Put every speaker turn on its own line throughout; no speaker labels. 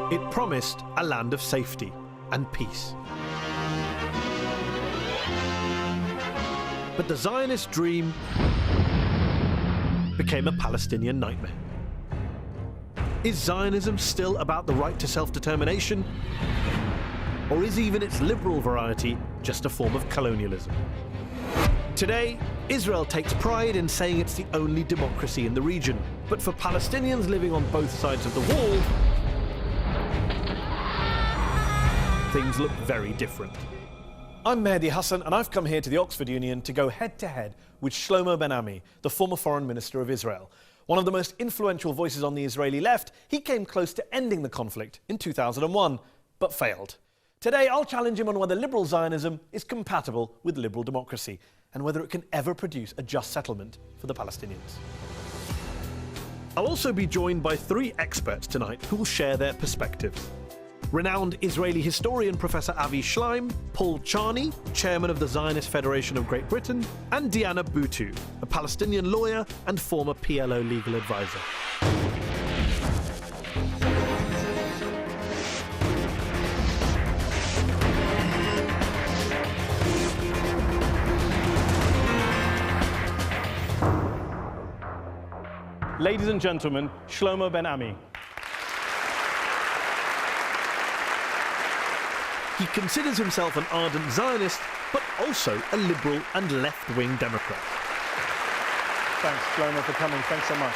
It promised a land of safety and peace. But the Zionist dream became a Palestinian nightmare. Is Zionism still about the right to self-determination? Or is even its liberal variety just a form of colonialism? Today, Israel takes pride in saying it's the only democracy in the region. But for Palestinians living on both sides of the wall, things look very different. I'm Mehdi Hassan, and I've come here to the Oxford Union to go head-to-head with Shlomo Ben-Ami, the former foreign minister of Israel. One of the most influential voices on the Israeli left, he came close to ending the conflict in 2001, but failed. Today, I'll challenge him on whether liberal Zionism is compatible with liberal democracy and whether it can ever produce a just settlement for the Palestinians. I'll also be joined by three experts tonight who will share their perspectives. Renowned Israeli historian Professor Avi Shleim, Paul Charney, chairman of the Zionist Federation of Great Britain, and Diana Boutou, a Palestinian lawyer and former PLO legal advisor.
Ladies and gentlemen, Shlomo Ben-Ami.
He considers himself an ardent Zionist, but also a liberal and left-wing Democrat.
Thanks, Shlomo, for coming. Thanks so much.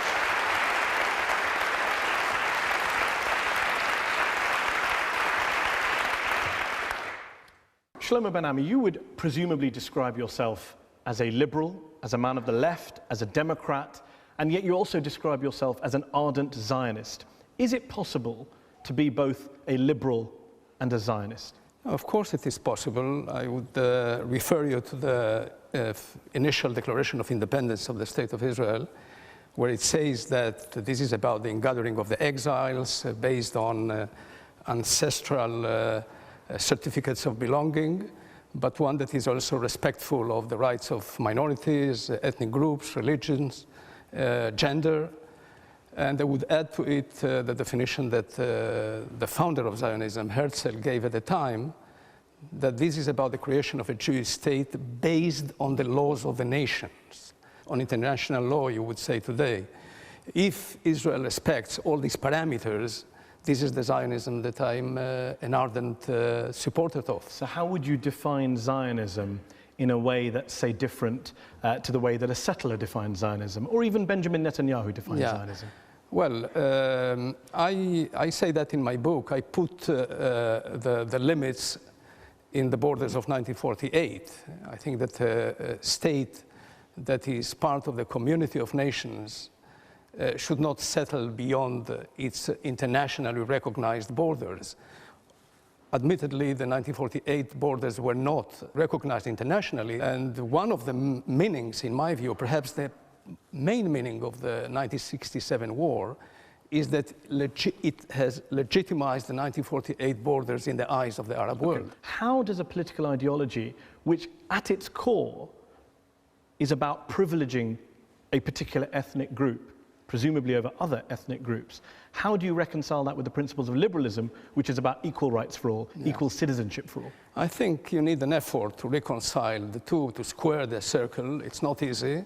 Shlomo Ben-Ami, you would presumably describe yourself as a liberal, as a man of the left, as a Democrat, and yet you also describe yourself as an ardent Zionist. Is it possible to be both a liberal and a Zionist?
Of course it is possible. I would refer you to the initial Declaration of Independence of the State of Israel, where it says that this is about the ingathering of the exiles based on ancestral certificates of belonging, but one that is also respectful of the rights of minorities, ethnic groups, religions, gender. And I would add to it the definition that the founder of Zionism, Herzl, gave at the time, that this is about the creation of a Jewish state based on the laws of the nations. On international law, you would say today, if Israel respects all these parameters, this is the Zionism that I'm an ardent supporter of.
So how would you define Zionism in a way that's, say, different to the way that a settler defines Zionism, or even Benjamin Netanyahu defines Zionism?
Well, I say that in my book. I put the limits in the borders of 1948. I think that a state that is part of the community of nations should not settle beyond its internationally recognized borders. Admittedly, the 1948 borders were not recognized internationally, and one of the meanings, in my view, perhaps the main meaning of the 1967 war, is that it has legitimized the 1948 borders in the eyes of the Arab world.
How does a political ideology, which at its core is about privileging a particular ethnic group, presumably over other ethnic groups, how do you reconcile that with the principles of liberalism, which is about equal rights for all, equal citizenship for all?
I think you need an effort to reconcile the two, to square the circle. It's not easy.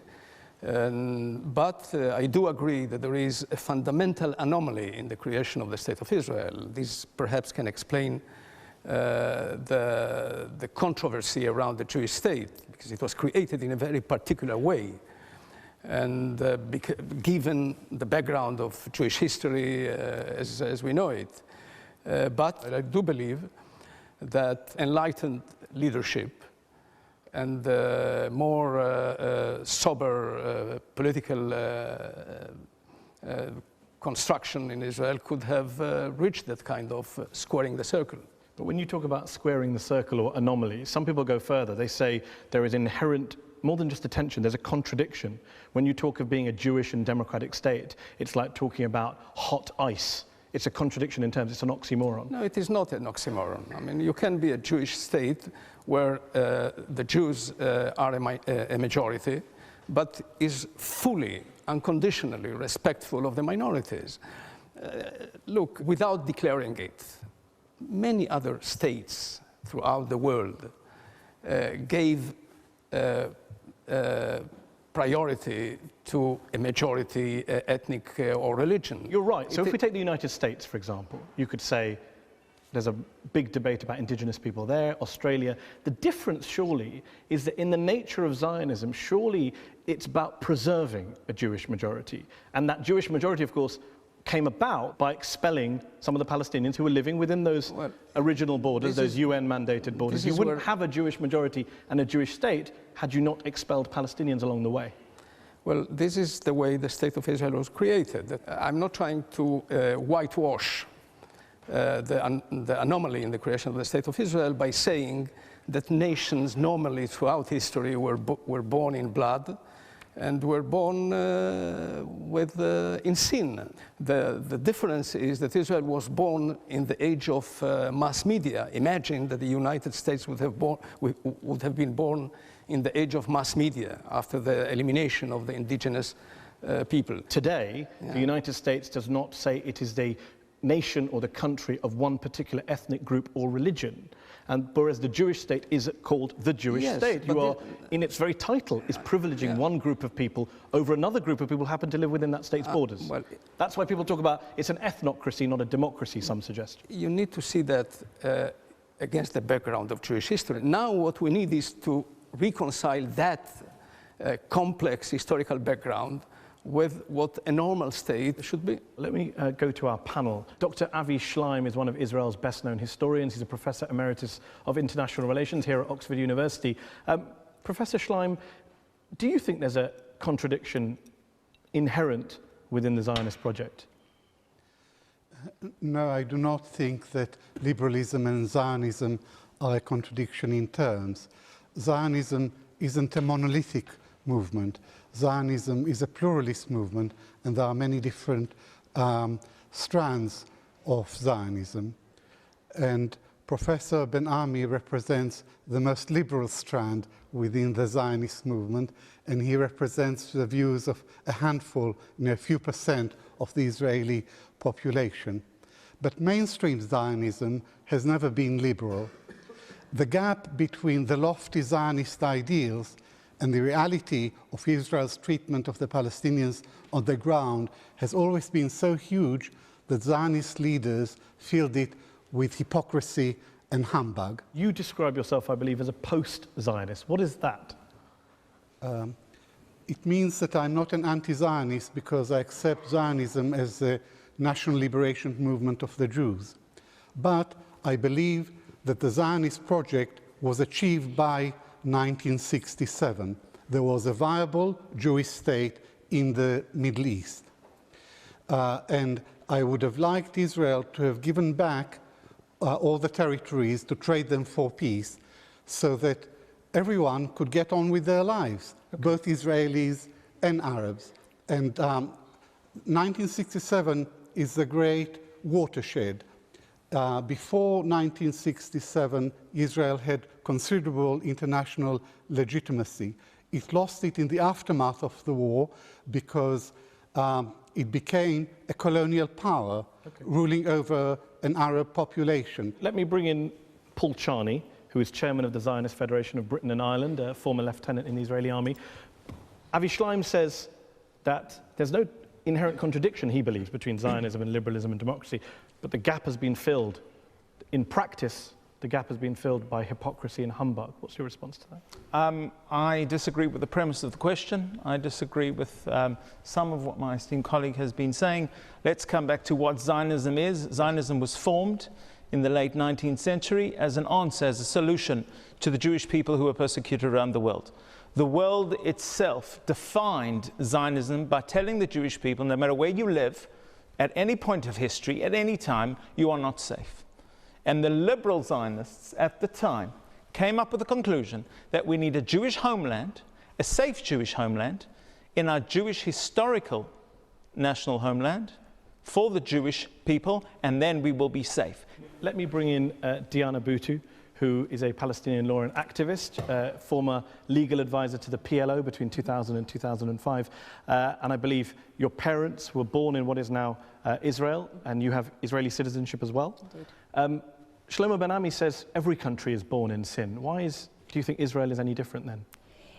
But I do agree that there is a fundamental anomaly in the creation of the State of Israel. This perhaps can explain the controversy around the Jewish state, because it was created in a very particular way. And given the background of Jewish history as we know it. But I do believe that enlightened leadership and more sober political construction in Israel could have reached that kind of squaring the circle.
But when you talk about squaring the circle or anomaly, some people go further. They say there is inherent, more than just a tension, there's a contradiction. When you talk of being a Jewish and democratic state, it's like talking about hot ice. It's a contradiction in terms, it's an oxymoron.
No, it is not an oxymoron. I mean, you can be a Jewish state where the Jews are a majority, but is fully, unconditionally respectful of the minorities. Look, without declaring it, many other states throughout the world gave priority to a majority ethnic or religion.
You're right. So if we take the United States, for example, you could say there's a big debate about indigenous people there, Australia. The difference, surely, is that in the nature of Zionism, surely it's about preserving a Jewish majority. And that Jewish majority, of course, came about by expelling some of the Palestinians who were living within those original borders, those UN-mandated borders. You wouldn't have a Jewish majority and a Jewish state had you not expelled Palestinians along the way.
Well, this is the way the State of Israel was created. I'm not trying to whitewash the anomaly in the creation of the State of Israel by saying that nations normally throughout history were born in blood and were born in sin. The difference is that Israel was born in the age of mass media. Imagine that the United States would have been born in the age of mass media after the elimination of the indigenous people.
Today, the United States does not say it is the nation or the country of one particular ethnic group or religion. And whereas the Jewish state is called the Jewish state, you are, in its very title, is privileging one group of people over another group of people who happen to live within that state's borders. Well, that's why people talk about it's an ethnocracy, not a democracy, some suggest.
You need to see that against the background of Jewish history. Now what we need is to reconcile that complex historical background with what a normal state should be.
Let me go to our panel. Dr. Avi Schleim is one of Israel's best-known historians. He's a Professor Emeritus of International Relations here at Oxford University. Professor Schleim, do you think there's a contradiction inherent within the Zionist project?
No, I do not think that liberalism and Zionism are a contradiction in terms. Zionism isn't a monolithic movement. Zionism is a pluralist movement, and there are many different strands of Zionism. And Professor Ben-Ami represents the most liberal strand within the Zionist movement, and he represents the views of a handful, a few percent of the Israeli population. But mainstream Zionism has never been liberal. The gap between the lofty Zionist ideals and the reality of Israel's treatment of the Palestinians on the ground has always been so huge that Zionist leaders filled it with hypocrisy and humbug.
You describe yourself, I believe, as a post-Zionist. What is that?
It means that I'm not an anti-Zionist because I accept Zionism as a national liberation movement of the Jews. But I believe that the Zionist project was achieved by 1967. There was a viable Jewish state in the Middle East. And I would have liked Israel to have given back all the territories to trade them for peace so that everyone could get on with their lives, both Israelis and Arabs. And 1967 is a great watershed. Before 1967, Israel had considerable international legitimacy. It lost it in the aftermath of the war because it became a colonial power ruling over an Arab population.
Let me bring in Paul Charney, who is chairman of the Zionist Federation of Britain and Ireland, a former lieutenant in the Israeli army. Avi Schleim says that there's no inherent contradiction, he believes, between Zionism and liberalism and democracy, but the gap has been filled. In practice, the gap has been filled by hypocrisy and humbug. What's your response to that?
I disagree with the premise of the question. I disagree with some of what my esteemed colleague has been saying. Let's come back to what Zionism is. Zionism was formed in the late 19th century as an answer, as a solution to the Jewish people who were persecuted around the world. The world itself defined Zionism by telling the Jewish people, no matter where you live, at any point of history, at any time, you are not safe. And the liberal Zionists at the time came up with the conclusion that we need a Jewish homeland, a safe Jewish homeland, in our Jewish historical national homeland for the Jewish people, and then we will be safe.
Let me bring in Diana Boutou, who is a Palestinian law and activist, former legal advisor to the PLO between 2000 and 2005. And I believe your parents were born in what is now Israel, and you have Israeli citizenship as well. Shlomo Ben-Ami says every country is born in sin. Do you think Israel is any different then?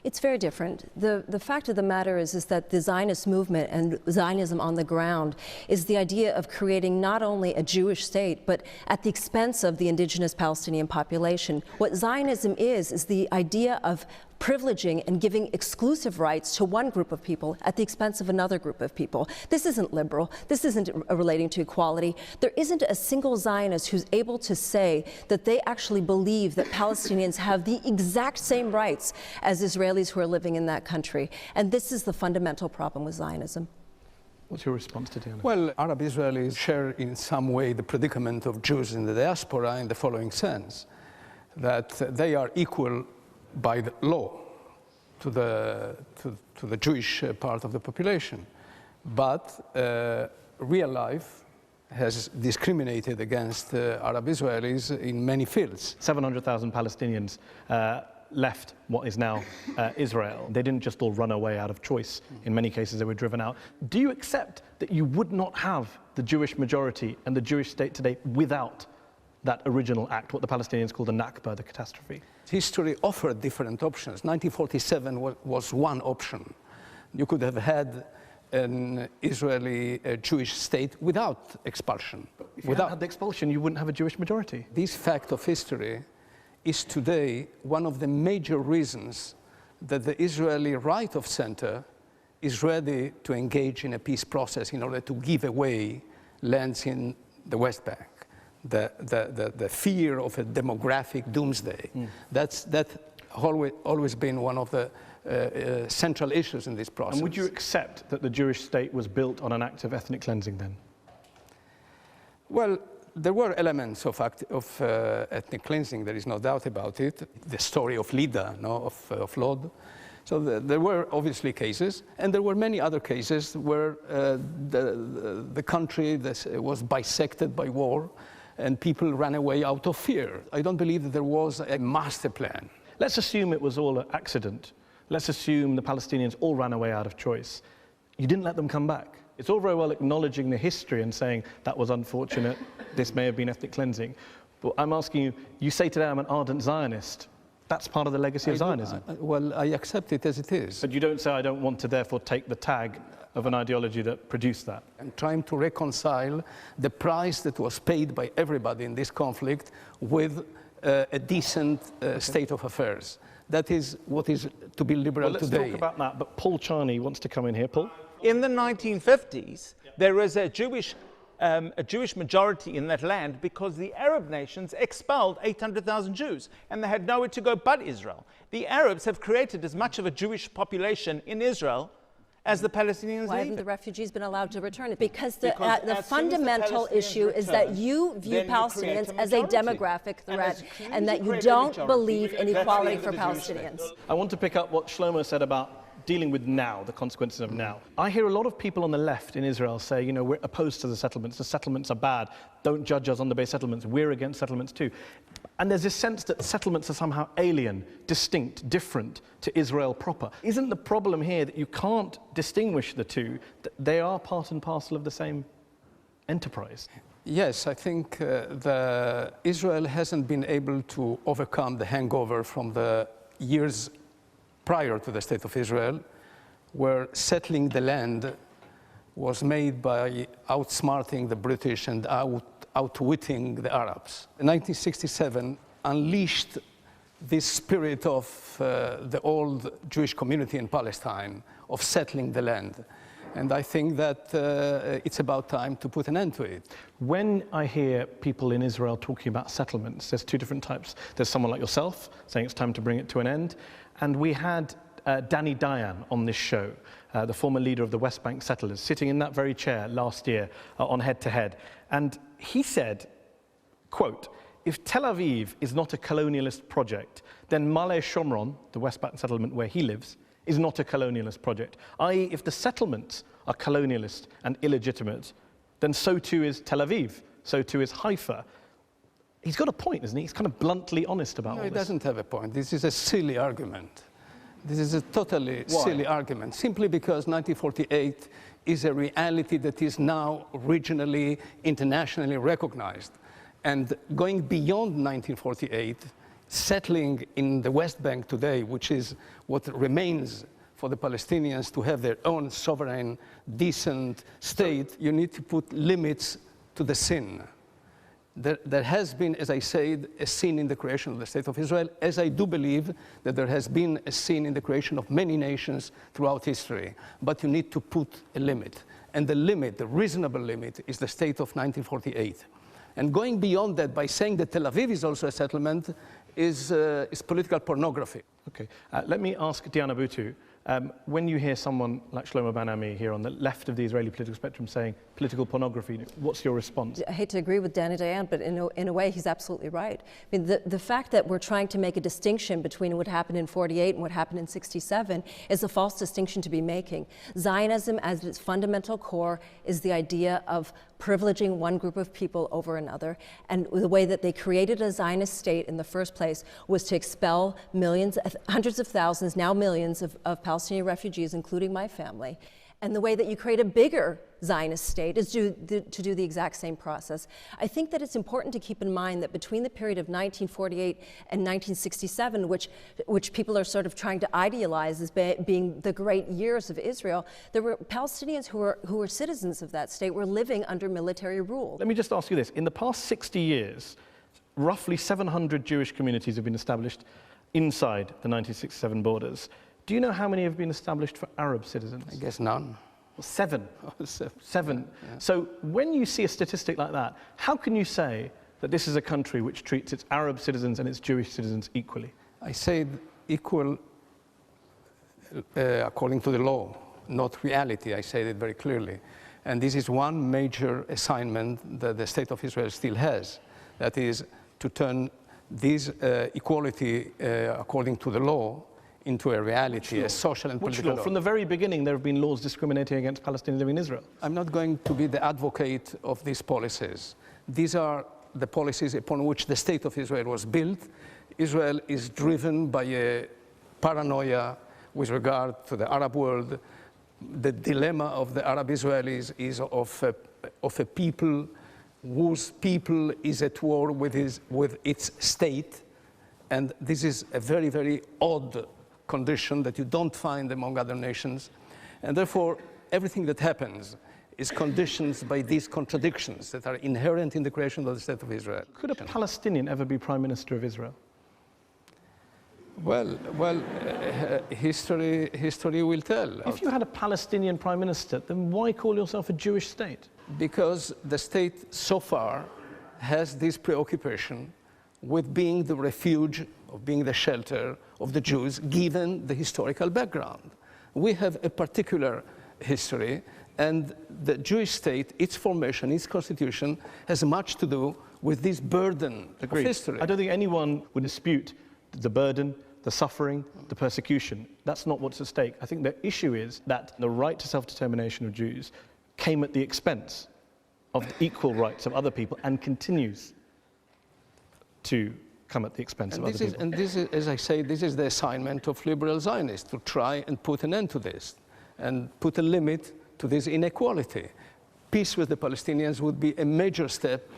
It's very different. The fact of the matter is that the Zionist movement and Zionism on the ground is the idea of creating not only a Jewish state, but at the expense of the indigenous Palestinian population. What Zionism is the idea of privileging and giving exclusive rights to one group of people at the expense of another group of people. This isn't liberal. This isn't relating to equality. There isn't a single Zionist who's able to say that they actually believe that Palestinians have the exact same rights as Israelis who are living in that country. And this is the fundamental problem with Zionism.
What's your response to Diana?
Well, Arab Israelis share in some way the predicament of Jews in the diaspora in the following sense, that they are equal by the law to the Jewish part of the population. But real life has discriminated against Arab Israelis in many fields.
700,000 Palestinians left what is now Israel. They didn't just all run away out of choice. In many cases, they were driven out. Do you accept that you would not have the Jewish majority and the Jewish state today without that original act, what the Palestinians call the Nakba, the catastrophe?
History offered different options. 1947 was one option. You could have had an Israeli Jewish state without expulsion.
If you hadn't had the expulsion, you wouldn't have a Jewish majority.
This fact of history is today one of the major reasons that the Israeli right of center is ready to engage in a peace process in order to give away lands in the West Bank. The fear of a demographic doomsday. That's always been one of the central issues in this process.
And would you accept that the Jewish state was built on an act of ethnic cleansing then?
Well, there were elements of ethnic cleansing, there is no doubt about it. The story of Lida, of Lod. So there were obviously cases, and there were many other cases where the country was bisected by war, and people ran away out of fear. I don't believe that there was a master plan.
Let's assume it was all an accident. Let's assume the Palestinians all ran away out of choice. You didn't let them come back. It's all very well acknowledging the history and saying that was unfortunate, this may have been ethnic cleansing. But I'm asking you, you say today I'm an ardent Zionist. That's part of the legacy of Zionism.
Well, I accept it as it is.
But you don't say I don't want to therefore take the tag of an ideology that produced that.
I'm trying to reconcile the price that was paid by everybody in this conflict with a decent state of affairs. That is what is to be liberal today.
Let's talk about that, but Paul Charney wants to come in here. Paul?
In the 1950s, there was a Jewish majority in that land because the Arab nations expelled 800,000 Jews, and they had nowhere to go but Israel. The Arabs have created as much of a Jewish population in Israel as the Palestinians.
Why haven't the refugees been allowed to return? Because the fundamental issue is that you view Palestinians as a demographic threat and that you don't believe in equality for Palestinians.
I want to pick up what Shlomo said about dealing with now, the consequences of now. I hear a lot of people on the left in Israel say, you know, we're opposed to the settlements are bad, don't judge us on the base settlements, we're against settlements too. And there's this sense that settlements are somehow alien, distinct, different to Israel proper. Isn't the problem here that you can't distinguish the two, that they are part and parcel of the same enterprise?
Yes, I think Israel hasn't been able to overcome the hangover from the years prior to the State of Israel, where settling the land was made by outsmarting the British and outwitting the Arabs. 1967 unleashed this spirit of the old Jewish community in Palestine of settling the land. And I think that it's about time to put an end to it.
When I hear people in Israel talking about settlements, there's two different types. There's someone like yourself saying it's time to bring it to an end. And we had Danny Dayan on this show, the former leader of the West Bank settlers, sitting in that very chair last year on Head to Head. And he said, quote, if Tel Aviv is not a colonialist project, then Malé Shomron, the West Bank settlement where he lives, is not a colonialist project. I.e., if the settlements are colonialist and illegitimate, then so too is Tel Aviv, so too is Haifa. He's got a point, isn't he? He's kind of bluntly honest about
No,
all
he
this.
doesn't have a point. This is a silly argument. This is a totally silly argument, simply because 1948 is a reality that is now regionally, internationally recognized. And going beyond 1948, settling in the West Bank today, which is what remains for the Palestinians to have their own sovereign, decent state, you need to put limits to the sin. There has been, as I said, a sin in the creation of the State of Israel, as I do believe that there has been a sin in the creation of many nations throughout history. But you need to put a limit. And the limit, the reasonable limit, is the state of 1948. And going beyond that by saying that Tel Aviv is also a settlement is political pornography.
Okay, let me ask Diana Boutou, when you hear someone like Shlomo Ben-Ami here on the left of the Israeli political spectrum saying political pornography, what's your response?
I hate to agree with Danny Dayan, but in a way, he's absolutely right. I mean, the fact that we're trying to make a distinction between what happened in 48 and what happened in 67 is a false distinction to be making. Zionism, at its fundamental core, is the idea of privileging one group of people over another. And the way that they created a Zionist state in the first place was to expel millions, hundreds of thousands, now millions of Palestinian refugees, including my family. And the way that you create a bigger Zionist state is to do the exact same process. I think that it's important to keep in mind that between the period of 1948 and 1967, which people are sort of trying to idealize as being the great years of Israel, there were Palestinians who were citizens of that state, were living under military rule.
Let me just ask you this. In the past 60 years, roughly 700 Jewish communities have been established inside the 1967 borders. Do you know how many have been established for Arab citizens?
I guess none.
Well, seven. Seven.
Yeah.
So when you see a statistic like that, how can you say that this is a country which treats its Arab citizens and its Jewish citizens equally?
I said equal according to the law, not reality. I said it very clearly. And this is one major assignment that the State of Israel still has. That is to turn this equality according to the law into a reality, a social and political law.
From the very beginning, there have been laws discriminating against Palestinians living in Israel.
I'm not going to be the advocate of these policies. These are the policies upon which the State of Israel was built. Israel is driven by a paranoia with regard to the Arab world. The dilemma of the Arab Israelis is of a people whose people is at war with its state. And this is a very, very odd condition that you don't find among other nations. And therefore, everything that happens is conditioned by these contradictions that are inherent in the creation of the State of Israel.
Could a Palestinian ever be Prime Minister of Israel?
Well, history will tell.
If you had a Palestinian Prime Minister, then why call yourself a Jewish state?
Because the state so far has this preoccupation with being the refuge, of being the shelter of the Jews, given the historical background. We have a particular history, and the Jewish state, its formation, its constitution, has much to do with this burden of history.
I don't think anyone would dispute the burden, the suffering, the persecution. That's not what's at stake. I think the issue is that the right to self-determination of Jews came at the expense of the equal rights of other people and continues to come at the expense of other people.
And this is, as I say, this is the assignment of liberal Zionists, to try and put an end to this and put a limit to this inequality. Peace with the Palestinians would be a major step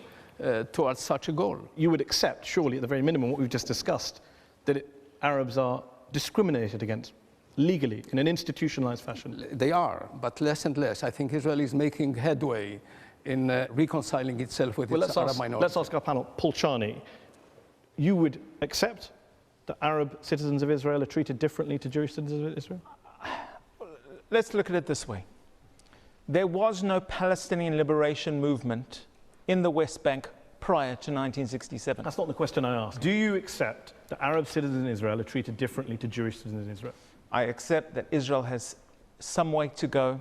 towards such a goal.
You would accept, surely, at the very minimum, what we've just discussed, that Arabs are discriminated against legally in an institutionalized fashion.
They are, but less and less. I think Israel is making headway in reconciling itself with its Arab minority.
Let's ask our panel, Paul Charney. You would accept that Arab citizens of Israel are treated differently to Jewish citizens of Israel?
Let's look at it this way. There was no Palestinian liberation movement in the West Bank prior to 1967.
That's not the question I asked. Do you accept that Arab citizens in Israel are treated differently to Jewish citizens in Israel?
I accept that Israel has some way to go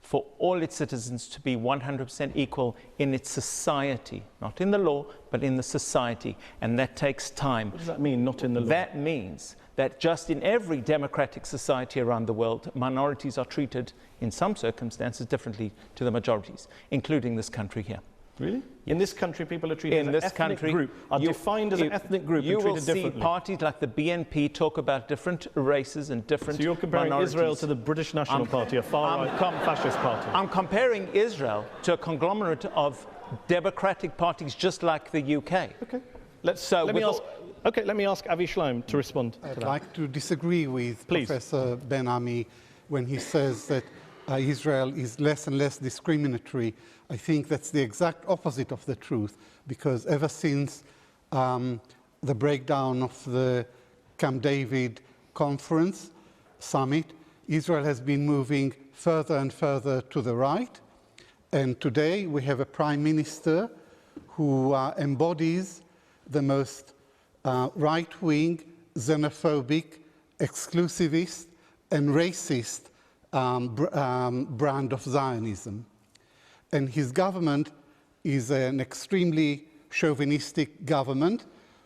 for all its citizens to be 100% equal in its society, not in the law, but in the society, and that takes time.
What does that mean, not in the law?
That means that just in every democratic society around the world, minorities are treated in some circumstances differently to the majorities, including this country here.
Really? In this country, people are treated
In
as
this
an ethnic
country,
group, are defined as an ethnic group and
You will
treated
see
differently.
parties like the BNP talk about different races and different
So you're comparing
minorities.
Israel to the British National Party, a far-right fascist party.
I'm comparing Israel to a conglomerate of democratic parties just like the UK.
Okay. Let me ask Avi Schleim to respond to
I'd
that.
like to disagree with
Please.
Professor Ben-Ami when he says that Israel is less and less discriminatory. I think that's the exact opposite of the truth, because ever since the breakdown of the Camp David conference summit, Israel has been moving further and further to the right. And today we have a prime minister who embodies the most right-wing, xenophobic, exclusivist, and racist brand of Zionism. And his government is an extremely chauvinistic government,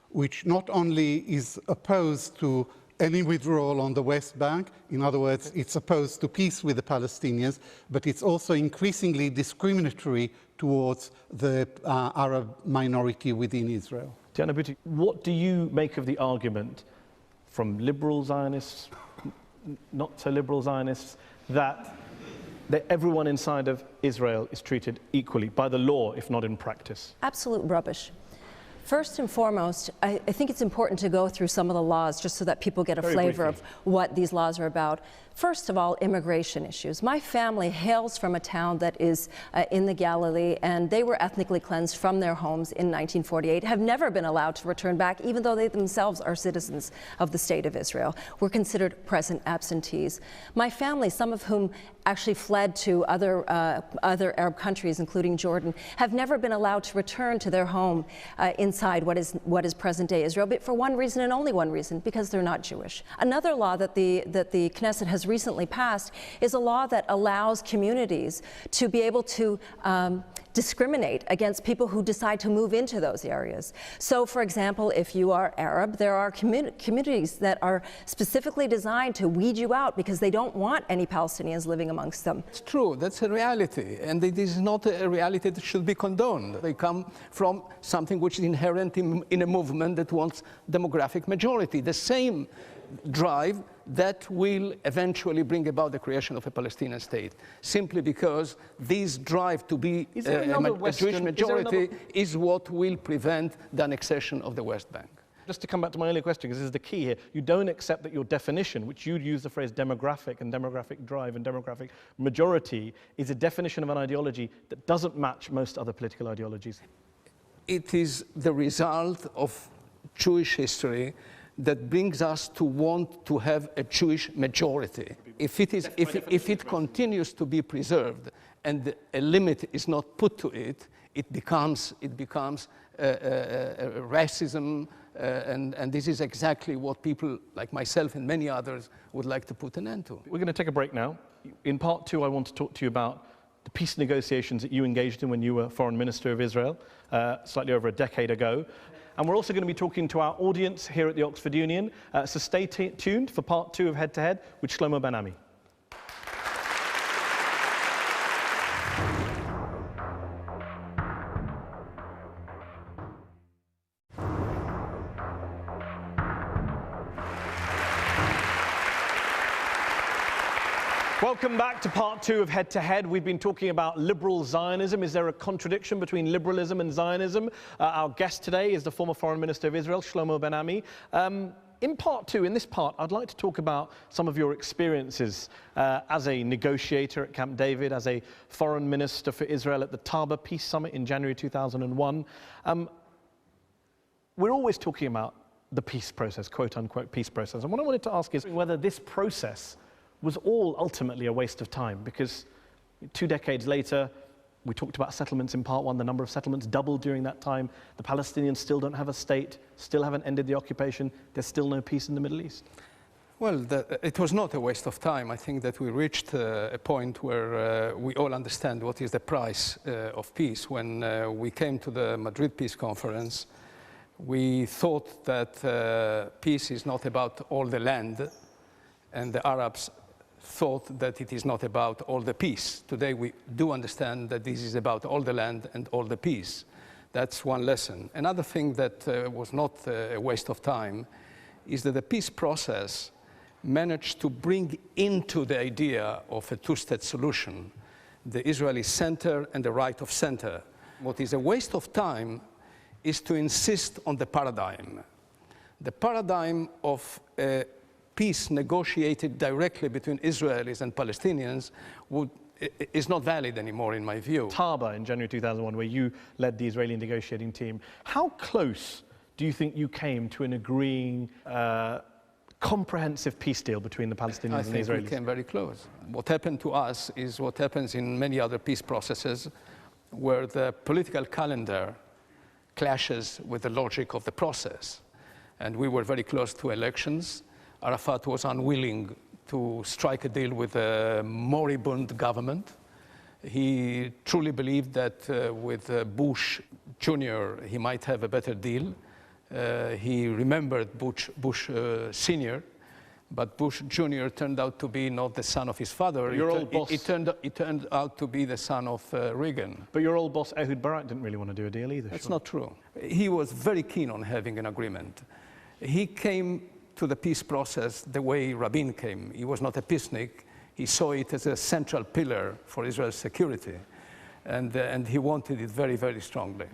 which not only is opposed to any withdrawal on the West Bank, in other words, it's opposed to peace with the Palestinians, but it's also increasingly discriminatory towards the Arab minority within Israel.
Diana Buti, what do you make of the argument from liberal Zionists, not so liberal Zionists, that everyone inside of Israel is treated equally by the law, if not in practice?
Absolute rubbish. First and foremost, I think it's important to go through some of the laws just so that people get a flavor of what these laws are about. First of all, immigration issues. My family hails from a town that is in the Galilee, and they were ethnically cleansed from their homes in 1948, have never been allowed to return back, even though they themselves are citizens of the State of Israel. Were considered present absentees. My family, some of whom actually fled to other Arab countries, including Jordan, have never been allowed to return to their home inside what is present-day Israel, but for one reason and only one reason, because they're not Jewish. Another law that the Knesset has recently passed is a law that allows communities to be able to discriminate against people who decide to move into those areas. So, for example, if you are Arab, there are communities that are specifically designed to weed you out because they don't want any Palestinians living amongst them.
It's true, that's a reality, and it is not a reality that should be condoned. They come from something which is inherent in a movement that wants demographic majority. The same drive that will eventually bring about the creation of a Palestinian state, simply because this drive to be a Jewish majority is what will prevent the annexation of the West Bank.
Just to come back to my earlier question, because this is the key here, you don't accept that your definition, which you'd use the phrase demographic and demographic drive and demographic majority, is a definition of an ideology that doesn't match most other political ideologies.
It is the result of Jewish history that brings us to want to have a Jewish majority. If it continues to be preserved and a limit is not put to it, it becomes racism, and this is exactly what people like myself and many others would like to put an end to.
We're going to take a break now. In part two, I want to talk to you about the peace negotiations that you engaged in when you were Foreign Minister of Israel, slightly over a decade ago. And we're also going to be talking to our audience here at the Oxford Union. So stay tuned for part two of Head to Head with Shlomo Ben-Ami. Welcome back to part two of Head to Head. We've been talking about liberal Zionism. Is there a contradiction between liberalism and Zionism? Our guest today is the former Foreign Minister of Israel, Shlomo Ben-Ami. In part two, in this part, I'd like to talk about some of your experiences as a negotiator at Camp David, as a foreign minister for Israel at the Taba Peace Summit in January 2001. We're always talking about the peace process, quote-unquote peace process. And what I wanted to ask is whether this process was all ultimately a waste of time, because 2 decades later, we talked about settlements in part one, the number of settlements doubled during that time. The Palestinians still don't have a state, still haven't ended the occupation. There's still no peace in the Middle East.
Well, it was not a waste of time. I think that we reached a point where we all understand what is the price of peace. When we came to the Madrid Peace Conference, we thought that peace is not about all the land, and the Arabs thought that it is not about all the peace. Today we do understand that this is about all the land and all the peace. That's one lesson. Another thing that was not a waste of time is that the peace process managed to bring into the idea of a two-state solution the Israeli center and the right of center. What is a waste of time is to insist on the paradigm. The paradigm of a peace negotiated directly between Israelis and Palestinians is not valid anymore, in my view.
Taba in January 2001, where you led the Israeli negotiating team, how close do you think you came to an agreeing comprehensive peace deal between the Palestinians and the Israelis?
I think we came very close. What happened to us is what happens in many other peace processes, where the political calendar clashes with the logic of the process. And we were very close to elections. Arafat was unwilling to strike a deal with a moribund government. He truly believed that with Bush Jr. he might have a better deal. He remembered Bush Sr., but Bush Jr. turned out to be not the son of his father.
Your old boss.
It turned out to be the son of Reagan.
But your old boss, Ehud Barak, didn't really want to do a deal either.
That's not true. He was very keen on having an agreement. He came to the peace process the way Rabin came. He was not a peacenik. He saw it as a central pillar for Israel's security. And he wanted it very, very strongly.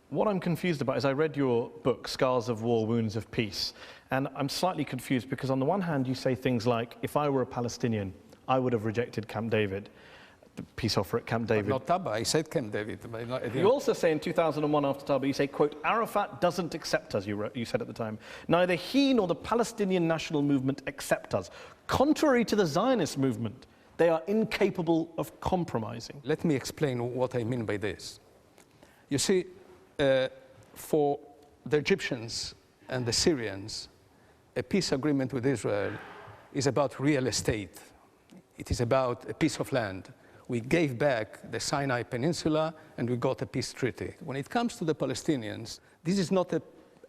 What I'm confused about is I read your book, Scars of War, Wounds of Peace, and I'm slightly confused because on the one hand you say things like, if I were a Palestinian, I would have rejected Camp David, the peace offer at Camp David.
But not Taba, I said Camp David.
You also say in 2001 after Taba, you say, quote, Arafat doesn't accept us, you said at the time. Neither he nor the Palestinian national movement accept us. Contrary to the Zionist movement, they are incapable of compromising.
Let me explain what I mean by this. You see, for the Egyptians and the Syrians, a peace agreement with Israel is about real estate. It is about a piece of land. We gave back the Sinai Peninsula and we got a peace treaty. When it comes to the Palestinians, this is not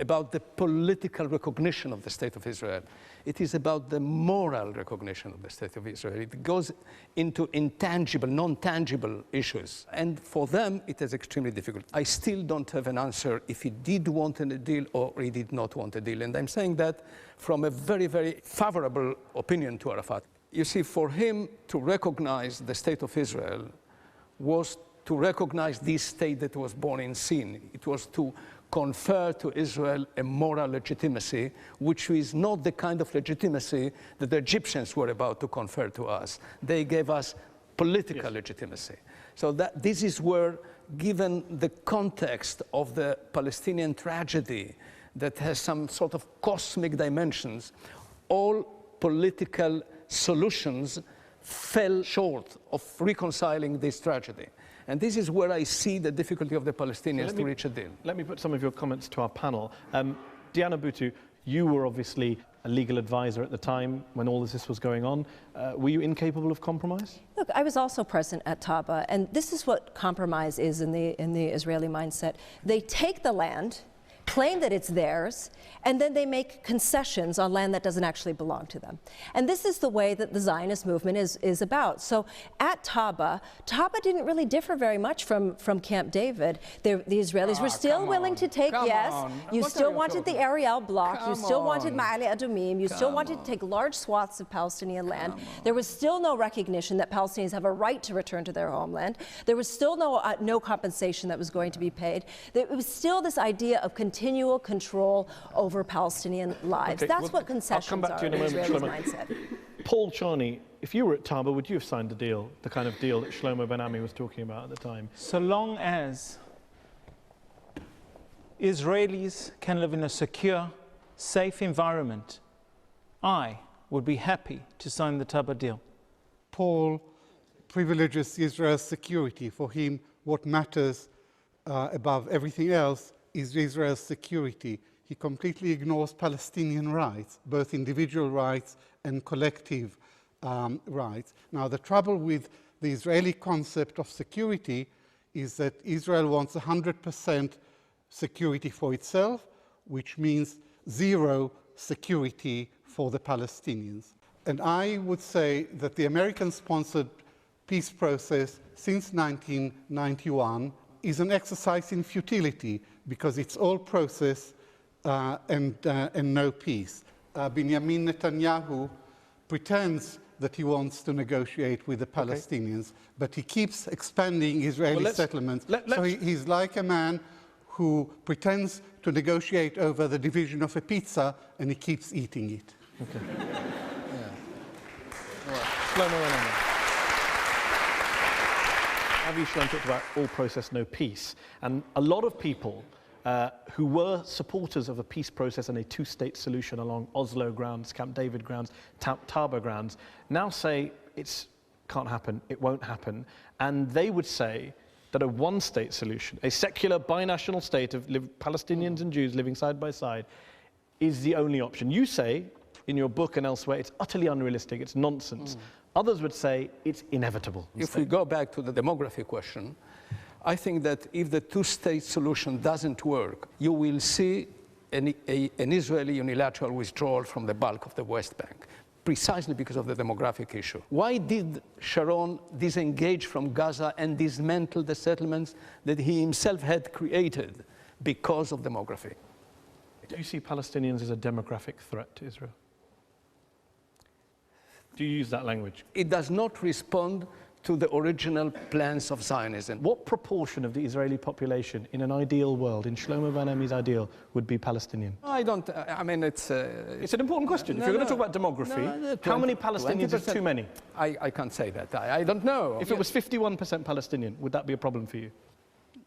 about the political recognition of the State of Israel. It is about the moral recognition of the State of Israel. It goes into intangible, non-tangible issues. And for them, it is extremely difficult. I still don't have an answer if he did want a deal or he did not want a deal. And I'm saying that from a very, very favorable opinion to Arafat. You see, for him to recognize the State of Israel was to recognize this state that was born in sin. It was to confer to Israel a moral legitimacy, which is not the kind of legitimacy that the Egyptians were about to confer to us. They gave us political legitimacy. So that this is where, given the context of the Palestinian tragedy that has some sort of cosmic dimensions, all political solutions fell short of reconciling this tragedy. And this is where I see the difficulty of the Palestinians to reach a deal.
Let me put some of your comments to our panel. Diana Boutou, you were obviously a legal advisor at the time when all this was going on. Were you incapable of compromise?
Look, I was also present at Taba, and this is what compromise is in the Israeli mindset. They take the land, claim that it's theirs, and then they make concessions on land that doesn't actually belong to them. And this is the way that the Zionist movement is about. So at Taba didn't really differ very much from Camp David. The Israelis were still willing to take, you still wanted the Ariel block, you still wanted Ma'ale Adumim, you still wanted to take large swaths of Palestinian land. There was still no recognition that Palestinians have a right to return to their homeland. There was still no compensation that was going to be paid. It was still this idea of continual control over Palestinian lives.
Okay,
that's what concessions are in Israeli mindset.
Paul Charney, if you were at Taba, would you have signed a deal, the kind of deal that Shlomo Ben-Ami was talking about at the time?
So long as Israelis can live in a secure, safe environment, I would be happy to sign the Taba deal.
Paul privileges Israel's security. For him, what matters above everything else is Israel's security. He completely ignores Palestinian rights, both individual rights and collective rights. Now, the trouble with the Israeli concept of security is that Israel wants 100% security for itself, which means zero security for the Palestinians. And I would say that the American-sponsored peace process since 1991 is an exercise in futility, because it's all process and no peace. Benjamin Netanyahu pretends that he wants to negotiate with the Palestinians, but he keeps expanding Israeli settlements. So he's like a man who pretends to negotiate over the division of a pizza, and he keeps eating it.
Okay. Avi Shlaim talked about all process, no peace. And a lot of people who were supporters of a peace process and a two-state solution along Oslo grounds, Camp David grounds, Taba grounds, now say it can't happen, it won't happen. And they would say that a one-state solution, a secular binational state of Palestinians and Jews living side by side, is the only option. You say, in your book and elsewhere, it's utterly unrealistic, it's nonsense. Others would say it's inevitable.
If we go back to the demography question, I think that if the two-state solution doesn't work, you will see an Israeli unilateral withdrawal from the bulk of the West Bank, precisely because of the demographic issue. Why did Sharon disengage from Gaza and dismantle the settlements that he himself had created? Because of demography.
Do you see Palestinians as a demographic threat to Israel? Do you use that language?
It does not respond to the original plans of Zionism.
What proportion of the Israeli population in an ideal world, in Shlomo Ben Ami's ideal, would be Palestinian?
I don't, I mean, it's
an important question. If you're going to talk about demography, how many Palestinians is too many?
I can't say that. I don't know.
If it was 51% Palestinian, would that be a problem for you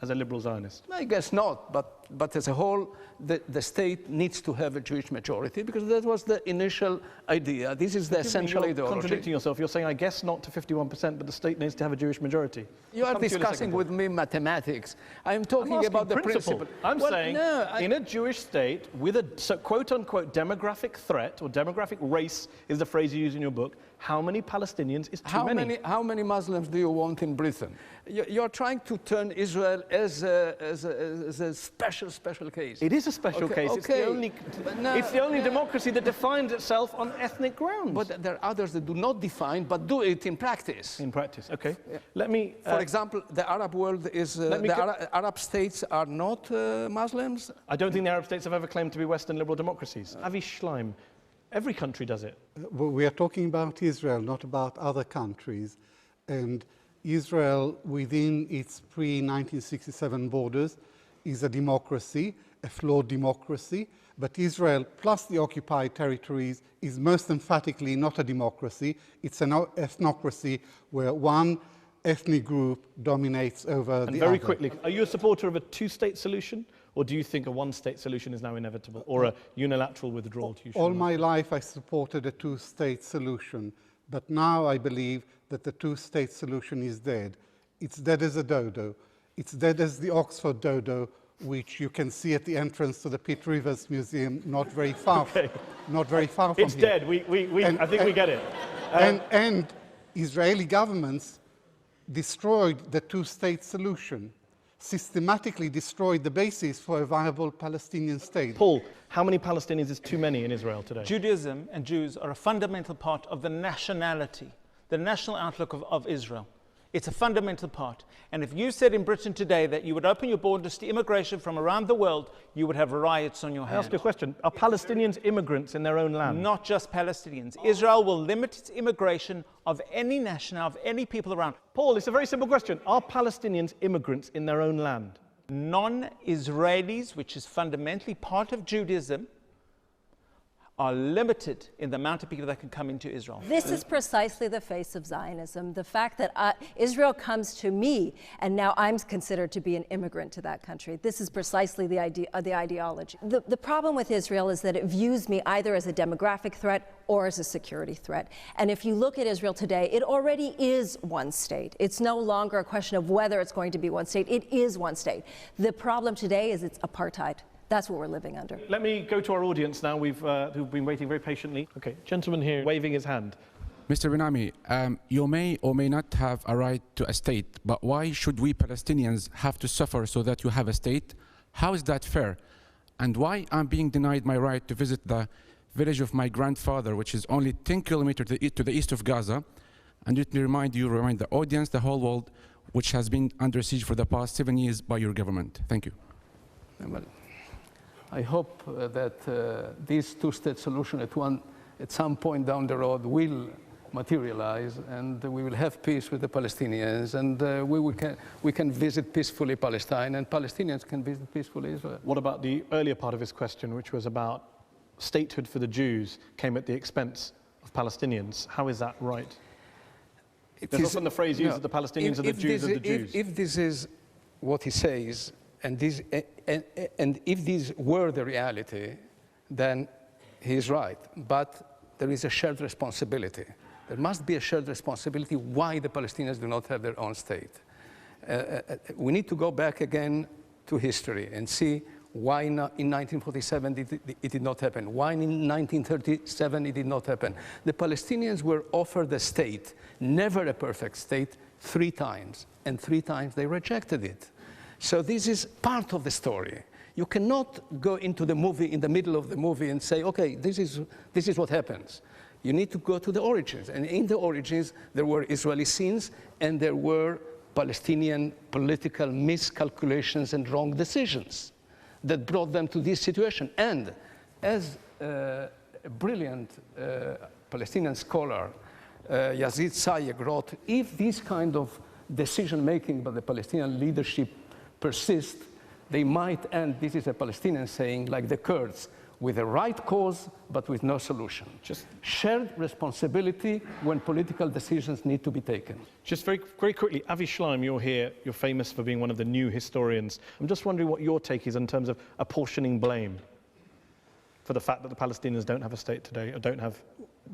as a liberal Zionist?
I guess not, but as a whole, the state needs to have a Jewish majority, because that was the initial idea. This is the essential
You're
ideology.
contradicting yourself. You're saying, I guess not to 51%, but the state needs to have a Jewish majority.
You are discussing with me mathematics. I'm talking about the principle.
I'm saying, in a Jewish state, with a quote-unquote demographic threat, or demographic race is the phrase you use in your book, how many Palestinians is too many?
How many Muslims do you want in Britain? You're trying to turn Israel as a special case.
It is a special case.
Okay.
It's the only democracy that defines itself on ethnic grounds.
But there are others that do not define, but do it in practice.
In practice, okay. Yeah. Let me...
For example, the Arab world is... Arab states are not Muslims.
I don't think the Arab states have ever claimed to be Western liberal democracies. Avi Shlaim, every country does it.
Well, we are talking about Israel, not about other countries. And Israel, within its pre-1967 borders, is a democracy, a flawed democracy. But Israel, plus the occupied territories, is most emphatically not a democracy. It's an ethnocracy where one ethnic group dominates over the other.
And very quickly, are you a supporter of a two-state solution? Or do you think a one-state solution is now inevitable, or a unilateral withdrawal to
All my life I supported a two-state solution, but now I believe that the two-state solution is dead. It's dead as a dodo. It's dead as the Oxford dodo, which you can see at the entrance to the Pitt Rivers Museum, not very far, not very far from here.
It's dead. I think we get it.
And Israeli governments destroyed the two-state solution, systematically destroyed the basis for a viable Palestinian state.
Paul, how many Palestinians is too many in Israel today?
Judaism and Jews are a fundamental part of the nationality, the national outlook of Israel. It's a fundamental part. And if you said in Britain today that you would open your borders to immigration from around the world, you would have riots on your hands.
I ask you a question. Are Palestinians immigrants in their own land?
Not just Palestinians. Israel will limit its immigration of any nation, of any people around.
Paul, it's a very simple question. Are Palestinians immigrants in their own land?
Non-Israelis, which is fundamentally part of Judaism, are limited in the amount of people that can come into Israel.
This is precisely the face of Zionism, the fact that Israel comes to me and now I'm considered to be an immigrant to that country. This is precisely the ideology. The problem with Israel is that it views me either as a demographic threat or as a security threat. And if you look at Israel today, it already is one state. It's no longer a question of whether it's going to be one state. It is one state. The problem today is it's apartheid. That's what we're living under.
Let me go to our audience now, who've been waiting very patiently. Okay, gentleman here waving his hand.
Mr. Ben Ami, you may or may not have a right to a state, but why should we Palestinians have to suffer so that you have a state? How is that fair? And why I'm being denied my right to visit the village of my grandfather, which is only 10 kilometers to the east of Gaza. And let me remind the audience, the whole world, which has been under siege for the past 7 years by your government. Thank you.
Well, I hope that this two-state solution at some point down the road will materialize, and we will have peace with the Palestinians, and we can visit peacefully Palestine, and Palestinians can visit peacefully Israel.
What about the earlier part of his question, which was about statehood for the Jews came at the expense of Palestinians? How is that right? There's often the phrase used that the Palestinians are the Jews of the Jews.
If this is what he says, and if these were the reality, then he is right. But there is a shared responsibility. There must be a shared responsibility why the Palestinians do not have their own state. We need to go back again to history and see why in 1947 it did not happen, why in 1937 it did not happen. The Palestinians were offered a state, never a perfect state, 3 times, and 3 times they rejected it. So this is part of the story. You cannot go into the movie, in the middle of the movie, and say, okay, this is what happens. You need to go to the origins. And in the origins, there were Israeli sins, and there were Palestinian political miscalculations and wrong decisions that brought them to this situation. And as a brilliant Palestinian scholar, Yazid Sayegh wrote, if this kind of decision-making by the Palestinian leadership persists, they might end, this is a Palestinian saying, like the Kurds, with a right cause, but with no solution. Just shared responsibility when political decisions need to be taken.
Just very, very quickly, Avi Schleim, you're here, you're famous for being one of the new historians. I'm just wondering what your take is in terms of apportioning blame for the fact that the Palestinians don't have a state today, or don't have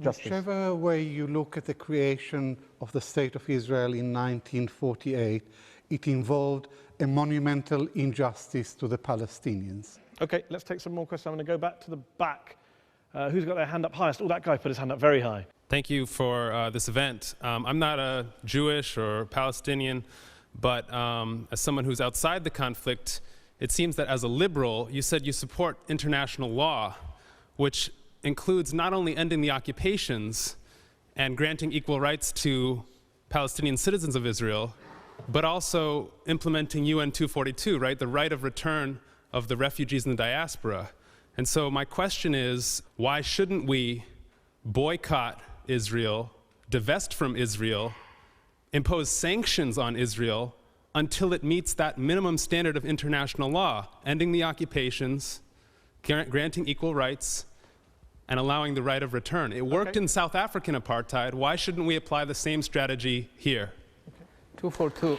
justice.
Whichever way you look at the creation of the State of Israel in 1948, it involved a monumental injustice to the Palestinians.
Okay, let's take some more questions. I'm going to go back to the back. Who's got their hand up highest? Oh, that guy put his hand up very high.
Thank you for this event. I'm not a Jewish or Palestinian, but as someone who's outside the conflict, it seems that as a liberal, you said you support international law, which includes not only ending the occupations and granting equal rights to Palestinian citizens of Israel, but also implementing UN 242, right? The right of return of the refugees in the diaspora. And so my question is, why shouldn't we boycott Israel, divest from Israel, impose sanctions on Israel until it meets that minimum standard of international law, ending the occupations, granting equal rights, and allowing the right of return? It worked in South African apartheid. Why shouldn't we apply the same strategy here?
242.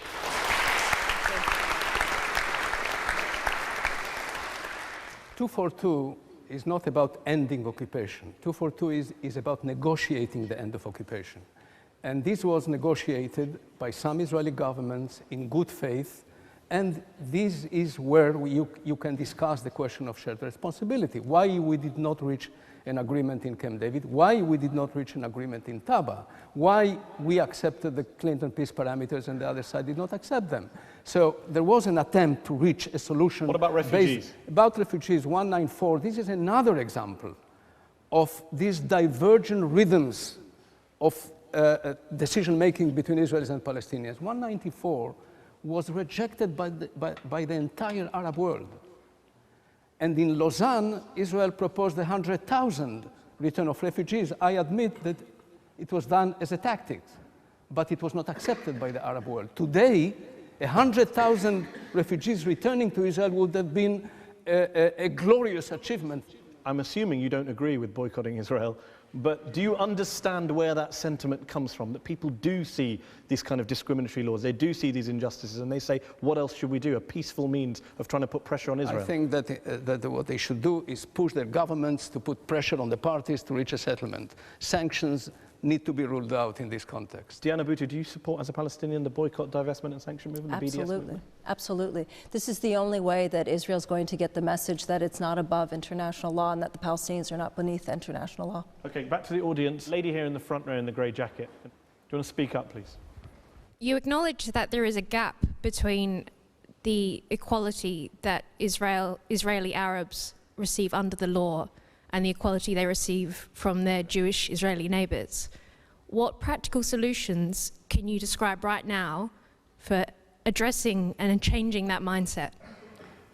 242 is not about ending occupation. 242 is about negotiating the end of occupation. And this was negotiated by some Israeli governments in good faith, and this is where you can discuss the question of shared responsibility. Why we did not reach an agreement in Camp David, why we did not reach an agreement in Taba, why we accepted the Clinton peace parameters and the other side did not accept them. So there was an attempt to reach a solution.
What about refugees?
About refugees, 194, this is another example of these divergent rhythms of decision-making between Israelis and Palestinians. 194 was rejected by the entire Arab world. And in Lausanne, Israel proposed 100,000 return of refugees. I admit that it was done as a tactic, but it was not accepted by the Arab world. Today, 100,000 refugees returning to Israel would have been a glorious achievement.
I'm assuming you don't agree with boycotting Israel, but do you understand where that sentiment comes from? That people do see these kind of discriminatory laws, they do see these injustices, and they say, what else should we do? A peaceful means of trying to put pressure on Israel.
I think that what they should do is push their governments to put pressure on the parties to reach a settlement. Sanctions need to be ruled out in this context.
Diana Bhutto, do you support, as a Palestinian, the boycott, divestment and sanction movement, the BDS movement?
Absolutely. This is the only way that Israel's going to get the message that it's not above international law and that the Palestinians are not beneath international law. Okay,
back to the audience. Lady here in the front row in the grey jacket. Do you want to speak up, please?
You acknowledge that there is a gap between the equality that Israeli Arabs receive under the law and the equality they receive from their Jewish Israeli neighbors. What practical solutions can you describe right now for addressing and changing that mindset?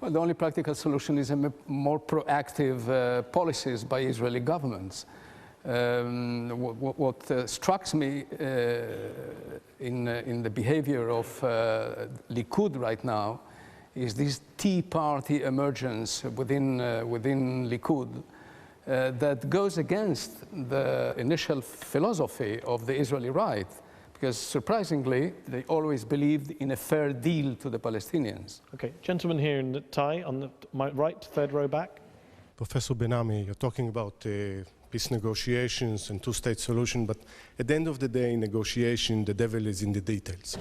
Well, the only practical solution is more proactive policies by Israeli governments. What strikes me in the behavior of Likud right now is this Tea Party emergence within Likud that goes against the initial philosophy of the Israeli right, because surprisingly, they always believed in a fair deal to the Palestinians.
Okay, gentleman here in the tie on my right, third row back.
Professor Ben-Ami, you're talking about peace negotiations and two-state solution, but at the end of the day, negotiation, the devil is in the details.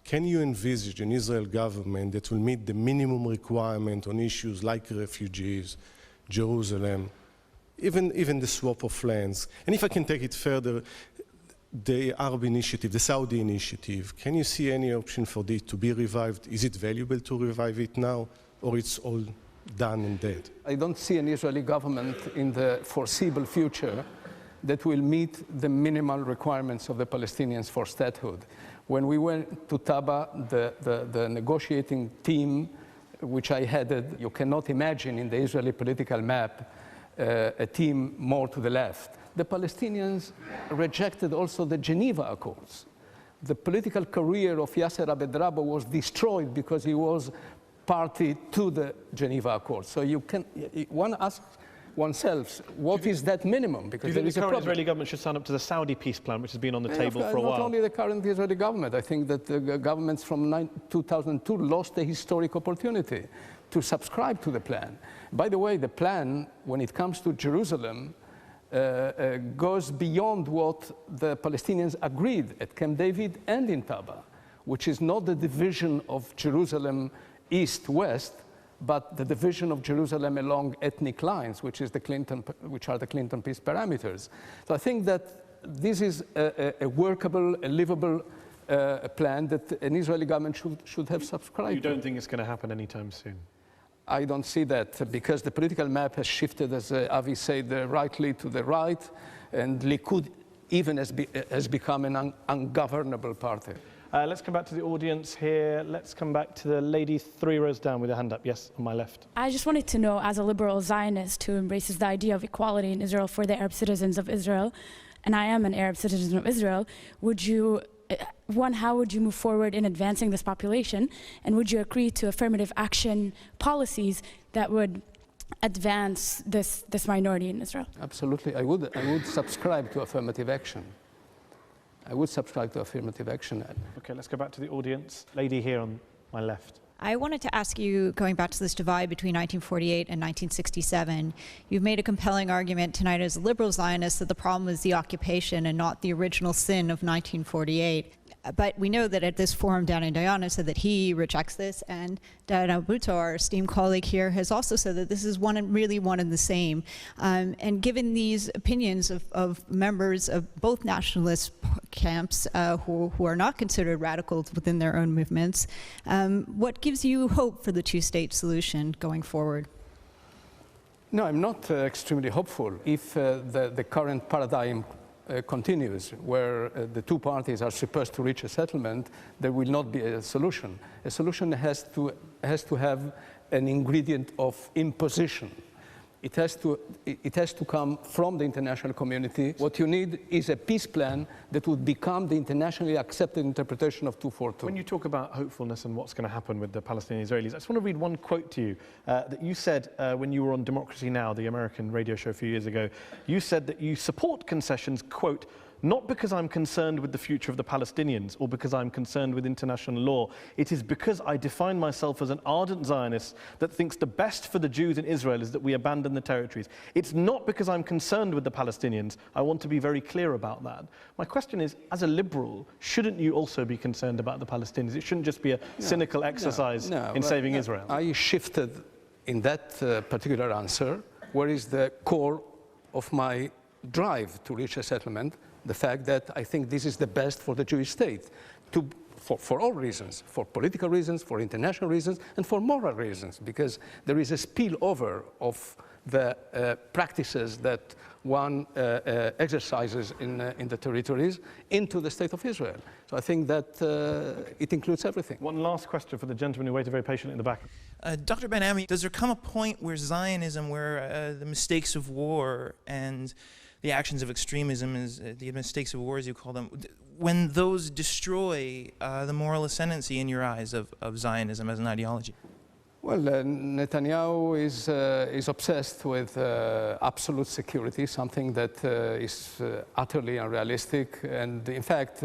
Can you envisage an Israel government that will meet the minimum requirement on issues like refugees, Jerusalem, even the swap of lands? And if I can take it further, the Arab initiative, the Saudi initiative, can you see any option for this to be revived? Is it valuable to revive it now, or it's all done and dead?
I don't see an Israeli government in the foreseeable future that will meet the minimal requirements of the Palestinians for statehood. When we went to Taba, the negotiating team, which I headed, you cannot imagine in the Israeli political map a team more to the left. The Palestinians rejected also the Geneva Accords. The political career of Yasser Abed-Rabbo was destroyed because he was party to the Geneva Accords. So one asks oneself, what is that minimum? Because
do you think the current Israeli government should sign up to the Saudi peace plan, which has been on the table for a while?
Not only the current Israeli government. I think that the governments from 2002 lost a historic opportunity to subscribe to the plan. By the way, the plan, when it comes to Jerusalem, goes beyond what the Palestinians agreed at Camp David and in Taba, which is not the division of Jerusalem east-west, but the division of Jerusalem along ethnic lines, which are the Clinton peace parameters. So I think that this is a workable, a livable plan that an Israeli government should have subscribed to.
You don't think it's going to happen anytime soon?
I don't see that, because the political map has shifted, as Avi said, rightly to the right, and Likud even has become an ungovernable party.
Let's come back to the audience here. Let's come back to the lady 3 rows down with her hand up. Yes, on my left.
I just wanted to know, as a liberal Zionist who embraces the idea of equality in Israel for the Arab citizens of Israel, and I am an Arab citizen of Israel, would you, how would you move forward in advancing this population? And would you agree to affirmative action policies that would advance this minority in Israel?
Absolutely. I would subscribe to affirmative action. I would subscribe to affirmative action.
Okay, let's go back to the audience. Lady here on my left.
I wanted to ask you, going back to this divide between 1948 and 1967, you've made a compelling argument tonight as a liberal Zionist that the problem is the occupation and not the original sin of 1948. But we know that at this forum, Danny Diana said that he rejects this, and Diana Bhutto, our esteemed colleague here, has also said that this is really one and the same. And given these opinions of members of both nationalist camps who are not considered radicals within their own movements, what gives you hope for the two-state solution going forward?
No, I'm not extremely hopeful. If the current paradigm continues, where the two parties are supposed to reach a settlement, there will not be a solution. A solution has to have an ingredient of imposition. It has to come from the international community. What you need is a peace plan that would become the internationally accepted interpretation of 242.
When you talk about hopefulness and what's going to happen with the Palestinian Israelis, I just want to read one quote to you that you said when you were on Democracy Now!, the American radio show a few years ago. You said that you support concessions, quote, not because I'm concerned with the future of the Palestinians or because I'm concerned with international law. It is because I define myself as an ardent Zionist that thinks the best for the Jews in Israel is that we abandon the territories. It's not because I'm concerned with the Palestinians. I want to be very clear about that. My question is, as a liberal, shouldn't you also be concerned about the Palestinians? It shouldn't just be a cynical exercise in saving Israel.
I shifted in that particular answer, where is the core of my drive to reach a settlement, the fact that I think this is the best for the Jewish state, for all reasons, for political reasons, for international reasons, and for moral reasons, because there is a spillover of the practices that one exercises in the territories into the state of Israel. So I think that it includes everything.
One last question for the gentleman who waited very patiently in the back.
Dr. Ben-Ami, does there come a point where Zionism, where the mistakes of war and the actions of extremism, the mistakes of war as you call them, when those destroy the moral ascendancy in your eyes of Zionism as an ideology?
Well, Netanyahu is obsessed with absolute security, something that is utterly unrealistic. And in fact,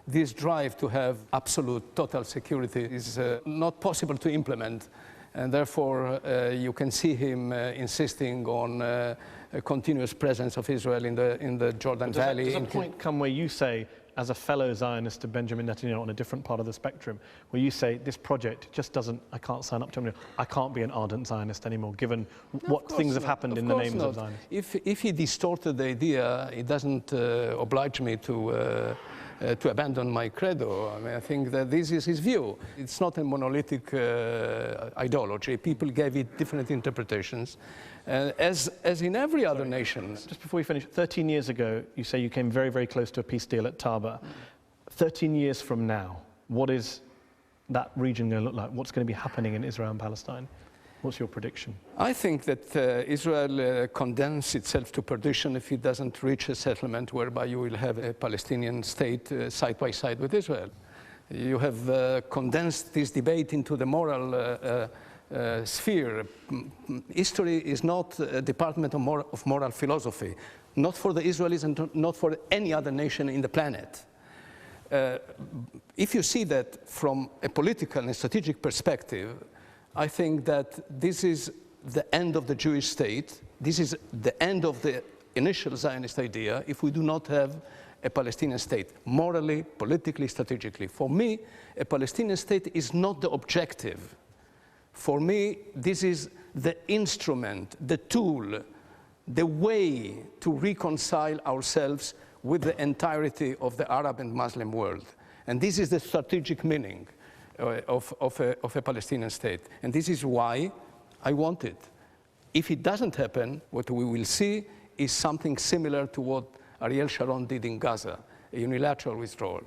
this drive to have absolute, total security is not possible to implement. And therefore, you can see him insisting on a continuous presence of Israel in the Jordan Valley.
Does a point come where you say, as a fellow Zionist to Benjamin Netanyahu on a different part of the spectrum, where you say, this project just doesn't, I can't sign up to it, I can't be an ardent Zionist anymore, given what things have happened in the names of Zionists?
If he distorted the idea, it doesn't oblige me to abandon my credo. I mean, I think that this is his view. It's not a monolithic ideology. People gave it different interpretations, as in every other nation.
Just before we finish, 13 years ago, you say you came very, very close to a peace deal at Taba. 13 years from now, what is that region going to look like? What's going to be happening in Israel and Palestine? What's your prediction?
I think that Israel condemns itself to perdition if it doesn't reach a settlement whereby you will have a Palestinian state side by side with Israel. You have condensed this debate into the moral sphere. History is not a department of moral philosophy, not for the Israelis and not for any other nation in the planet. If you see that from a political and strategic perspective, I think that this is the end of the Jewish state. This is the end of the initial Zionist idea if we do not have a Palestinian state, morally, politically, strategically. For me, a Palestinian state is not the objective. For me, this is the instrument, the tool, the way to reconcile ourselves with the entirety of the Arab and Muslim world. And this is the strategic meaning of a Palestinian state. And this is why I want it. If it doesn't happen, what we will see is something similar to what Ariel Sharon did in Gaza, a unilateral withdrawal.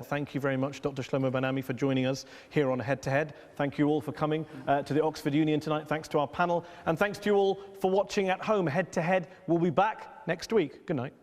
Thank you very much, Dr. Shlomo Ben-Ami, for joining us here on Head to Head. Thank you all for coming to the Oxford Union tonight. Thanks to our panel. And thanks to you all for watching at home. Head to Head will be back next week. Good night.